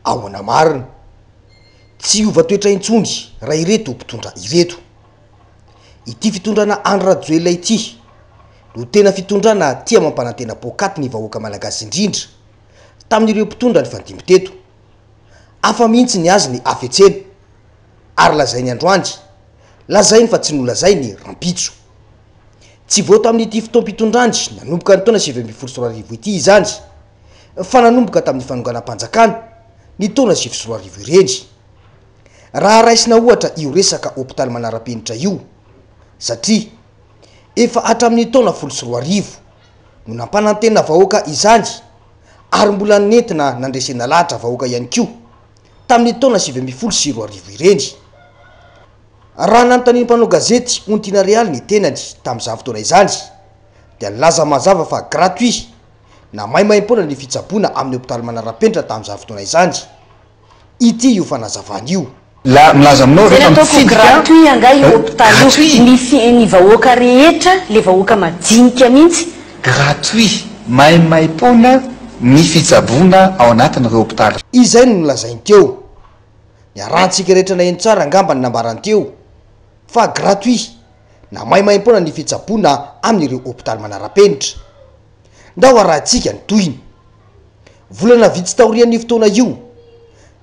ahoana marina tsy ova toetra intsony raha ireto mpitondra ireto. Ity fitondrana Andry Rajoelina ity no tena fitondrana tia mampanantena pokaty ny vahoaka malagasy indrindra tamin'ireo mpitondra ny fandimby teto. Afa mihitsy ny azy ny afetsena ary lazainy androany lazainy fa tsy nolazainy rampitso. Tsy vao tamin'ity fotoam-pitondrandry nanomboka ny taona 2024 ity izany fa nanomboka tamin'ny fanonganam-panjakana ny taona 2024 ireny. Raha raisina ohatra io resaka hôpitaly manara-penitra io satria efa hatramin'ny taona 2024 no nampanantena vahoaka izany ary mbola nentina nandresena lahatra vahoaka ihany koa tamin'ny taona 2022 ireny. Raha nanontany mpanao gazety Ontina Real ny tenany tamin'izany fotoana izany dia nilaza mazava fa gratuit na maimaim-poana ny fitsaboana amin'ny hôpitaly manara-penitra tamin'izany fotoana izany. Ity io fanazavana io. La milaza aminao rehefa mitsidika gratuit anga io hôpitaly ny vahoaka rehetra le vahoaka madinika mihitsy gratuit maimaim-poana ny fitsaboana ao anatin'ireo hôpitaly. Izay no nolazainy teo. Ny arantsika rehetra na eny tsara angamba ny nambarany teo fa gratuit na maimaim-poana ny fitsaboana amin'ireo hôpitaly manara-penitra. Ndao arahantsika ny toyiny volana vitsy taorian'ny fotoana io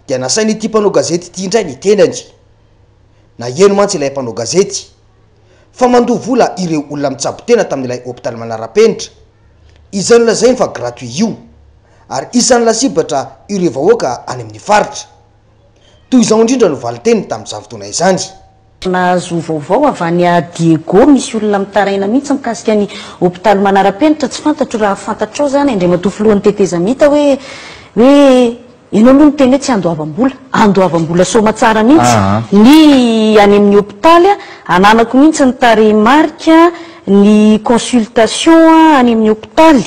dia nasainy ity mpanao gazety ity indray ny tenany. Na eno mantsy ilay mpanao gazety fa mandoha vola ireo olona mitsabo tena tamin'ilay hôpitaly manara-penitra. Izay nolazainy fa gratuit io ary isan'ny lasibatra ireo vahoaka any amin'ny faritra. Toy izao indrindra no valiteny tamin'izany fotoana izany. Nahazo vaovao avy any a Diego misy olona mitaraina mihitsy mikasika ny hôpitaly manara-penitra tsy fantatro raha fantatrao zany Andriamatoa Filohan'ny tetezamita hoe ianao aloha ny teny hoe tsy andoavam-bola soma tsara mihitsy ny any amin'ny hôpitaly ananako mihitsy ny tarehimarika ny consultation any amin'ny hôpitaly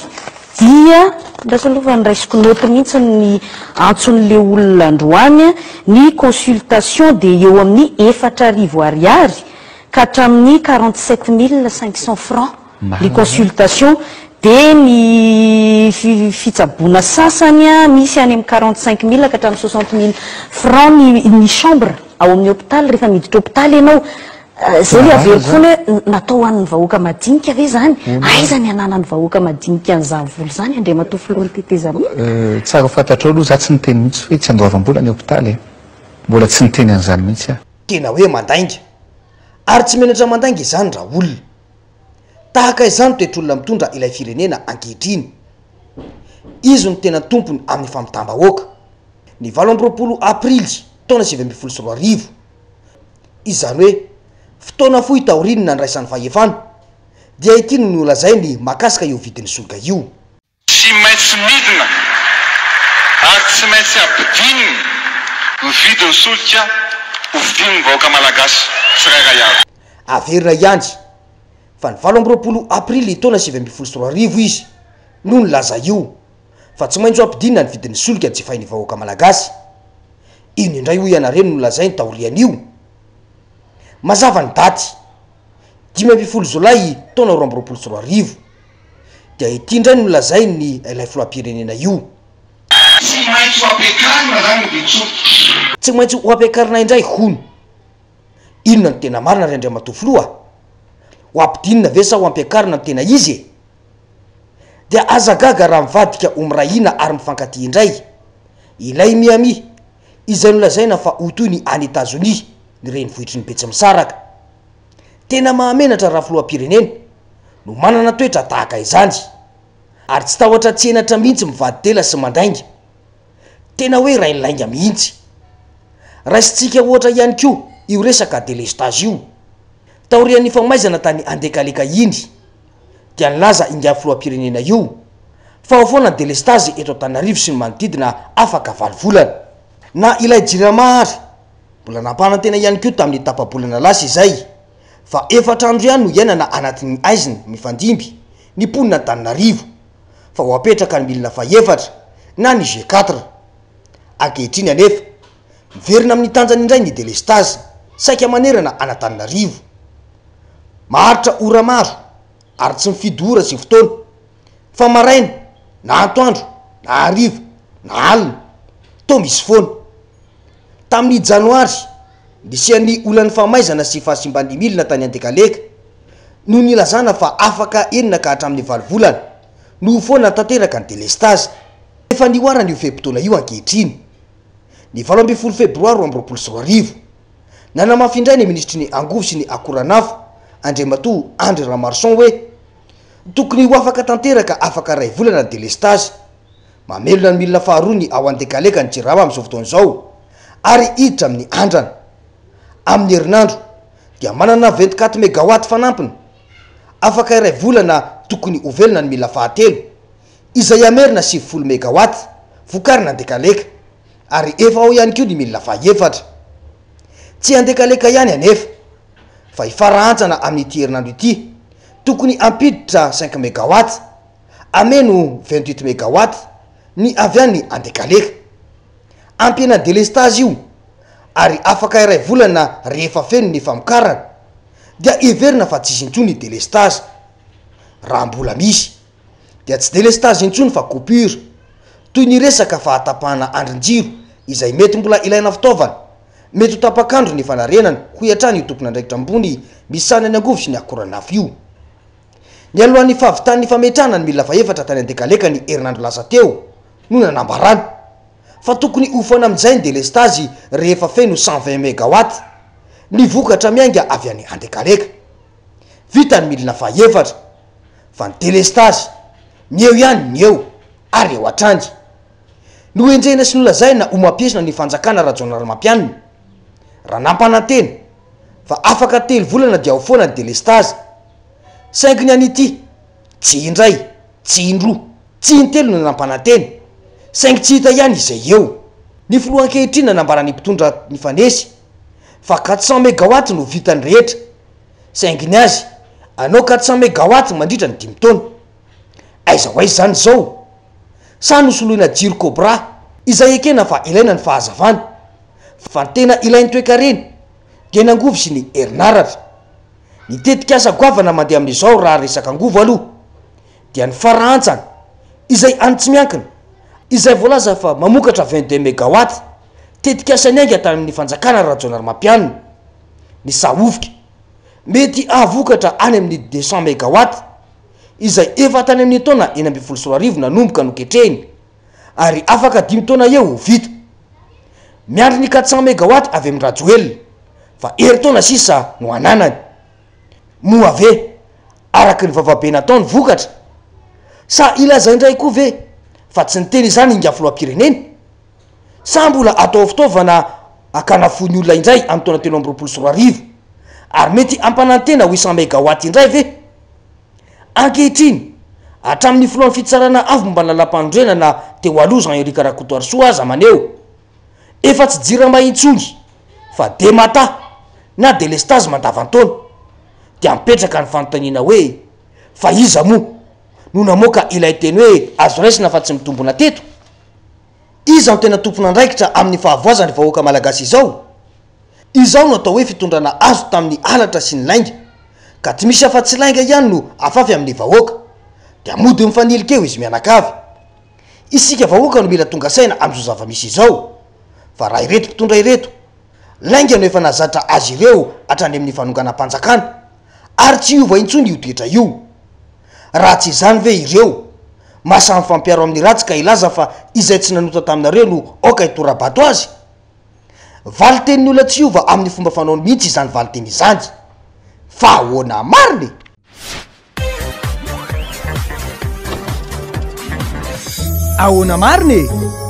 dia ndasa aloha fa niraisiko noty mihitsy ny antson'le olona androany ny consultation dia eo amin'ny 4,000 ariary ka hatramin'ny 47 500 francs ny consultation. Dia ny fitsaboana sasany misy any amin'ny 45 000 ka hatramin'ny 60 000 francs ny chambre ao amin'ny hôpitaly rehefa miditra hôpitaly ianao. Zay le averiko foana hoe natao an'ny vahoaka madinika ve zany? Aiza ny ananany vahoaka madinika an'izany vola zany Andriamatoa Filohan'ny tetezamita? Tsara fantatrao aloha za tsy niteny mihitsy hoe tsy andoavam-bola ny hôpitaly mbola tsy niteny an'izany mihitsy aho. Tena hoe mandainga ary tsy menatra mandainga izany raha olona tahaka izany toetr'olona mitondra ilay firenena ankehitriny. Izy no tena tompony amin'ny fampitam-bahoaka. Ny 20 aprily taona 2024 izany hoe fotoana fohy taoriny nandraisan'ny fahefana dia ity no nolazainy makasika io vidin'ny solika io. Tsy maintsy midina ary tsy maintsy ampidininy ny vidin'ny solika ho vidin'ny vahoaka malagasy tsirairay avy. Averina ihany fa ny 20 aprily taona 2024 izy no nilaza io fa tsy maintsy ampidinina ny vidin'ny solika jifain'ny vahoaka malagasy. Ino indray ho ianareny no lazainy taorian'io. Mazava ny daty 15 Jolay taona 2024 dia ity indray no lazainy ilay filoham-pirenena io. Tsy maintsy ho ampiakarina zany ny vidin-solika. Tsy maintsy ho ampiakarina indray hono. Inona ny tena marina ry Andriamatoa Filoha? Ho ampidinina ve sa ho ampiakarina ny tena izy? Dia azagaga raha mivadika ho mirahina ary mifankatia indray ilay Miami izay nolazaina fa ho toy ny any Etazonia ny renivohitry ny Betsimisaraka. Tena mahamenatra raha filoham-pirenena no manana toetra tahaka izany ary tsy tahotra tsy enatra mihitsy mivady tela sy mandainga. Tena hoe raha ilainga mihitsy. Raisitsika ohatra ihany koa io resaka délestage io. Taorian'ny famaizana tany Andekaleka iny dia nilaza inga filoham-pirenena io fa ao foana ny délestage eto Antananarivo sy ny manodidina afaka 7 volana. Na ilay Jiramahary mbola nampanantena ihany koa tamin'ny tapa-bolana lasa izay fa 4 andro ihany no iainana anatin'ny aiziny mifandimby ny ponina Antananarivo fa ho apetraka ny milina fa-4 na ny G4. Ankehitriny anefa miverina amin'ny tanjany indray ny délestage saika manerana Antananarivo. Maharitra ora maro ary tsy mifidy ora sy fotoana fa maraina na atoandro na hariva na alina to misy foana tamin'ny janoary lisian'ny olan'ny famaizana sy fahasimbany milina tany Andekaleka no nilazana fa afaka enina ka hatramin'ny 9 volana no foana tanteraka ny délestage efa nioarana io fehimpotoana io ankehitriny ny 12 febroary 2024 nanamafindray ny ministry ny angovo sy ny akoranafo Andriamatoa André Ramarson hoe tokony ho afaka tanteraka afaka 2 volana ny délestage mamelona ny milina faharoa ny ao Andekaleka ny Jirama amin'izao fotoana izao ary hiditra amin'ny andrana amin'ny herinandro dia manana 24 mégawatt fanampiny afaka 2 volana tokony ovelona ny milina fahatelo izay amerina 70 mégawatt vokarina Andekaleka ary efa ao ihany koa ny milina fahaefatra tsy Andekaleka ihany anefa fa ifarahantsana amin'ity herinandro ity tokony ampiditra 5 mégawatt ameno 28 mégawatt ny avy any Andekaleka ampina délestage io ary afaka 2 volana rehefa feno ny famokarana dia everina fa tsisy intsony délestage raha mbola misy dia tsy délestage intsony fa coupure toy ny resaka fahatapahana andrin-jiro izay mety mbola ilaina fitaovana mety ho tapakandro ny fanarenana ho iatrany io tompona andraikitra ambony misy ny angovo sy ny akoranafo io ny alohan'ny fahavitan'ny fametrahana ny milina faefatra tany Andekaleka ny herinandro lasa teo no nanambarany fa tokony hofana amin'izay ny délestage rehefa feno 120 mégawatt ny vokatra miainga avy any Andekaleka vita ny milina faefatra fa ny délestage ny eo ihany ny eo ary eo atrandy no enjena sy nolazaina ho mampiesina ny fanjakana rajonal mampianina raha nampanantena fa afaka 3 volana dia ho foana ny délestage sainginy an'ity tsy indray tsy indroa tsy intelo no nampanantena saingy tsy hita ihany izay eo ny filohan-kehitrina nambarany mpitondra ny fanesy fa 400 mégawatt no vitany rehetra sainginy azy anao 400 mégawatt mandritra ny 5 taona aiza ho aiza zany zao sa nosoloina jiro cobra izay ekena fa ilaina ny fahazavana fa ny tena ilainy toekareny dia ny angovo sy ny herinaratra ny tetika asa goavana mandeha amin'izao raha resaka angovo aloha dia ny farahantsana izay any tsy miankina izay voalaza fa mamokatra 22 mégawatt tetika asany ainga tamin'ny fanjakana rajonal mampianina ny saofika mety ahavokatra any amin'ny 200 mégawatt izay efa tany amin'ny taona 1.4 nanomboka no ketrehiny ary afaka 5 taona eo ho vita miandry ny 400 mégawatt avy amin'ny rajoelina fa herintaona sisa no ananany moa ave araky ny vavabe natao ny vokatra sa ilazaindray koa ve fa tsy niteny izany inga filoam-pirenena sa mbola atao fitaovana akanafony olona indray amin'ny taona 3 ary mety ampanantena ho 100 mégawatt indray ve ankehitriny hatramin'ny filohan'ny fitsarana avy momba lalam-pandrendrena teo aloha Jean-Éric Rakotoarisoa aza maneo efa tsy jirama intsony fa demata na délestage mandavantaona dia mipetraka ny fanontaniana hoe fa iza moa no namoaka ilay teny hoe azo raisina fa tsy mitombona teto iza no tena tompona andraikitra amin'ny fahavoazany vahoaka malagasy izao no atao hoe fitondrana azo tamin'ny alatra sy ny lainga ka tsy misy afa tsy lainga ihany no afafy amin'ny vahoaka dia mody mifanilika eo izy mianakavy isika vahoaka no mila tonga saina amin'izao zava-misy izao fa raha ireto mpitondra ireto lainga no efa nazatra azy ireo hatrany amin'ny fanonganam-panjakana ary tsy iova intsony io toetra io raha tsy izany ve ireo masamy fampiaro amin'ny ratsy ka ilaza fa izay tsy nanota taminareo no oka hitorabato azy valitenin'ny olona tsy iova amin'ny fomba fanaony mihitsy izany valiteny izany fa ahoana mariny ahoana mariny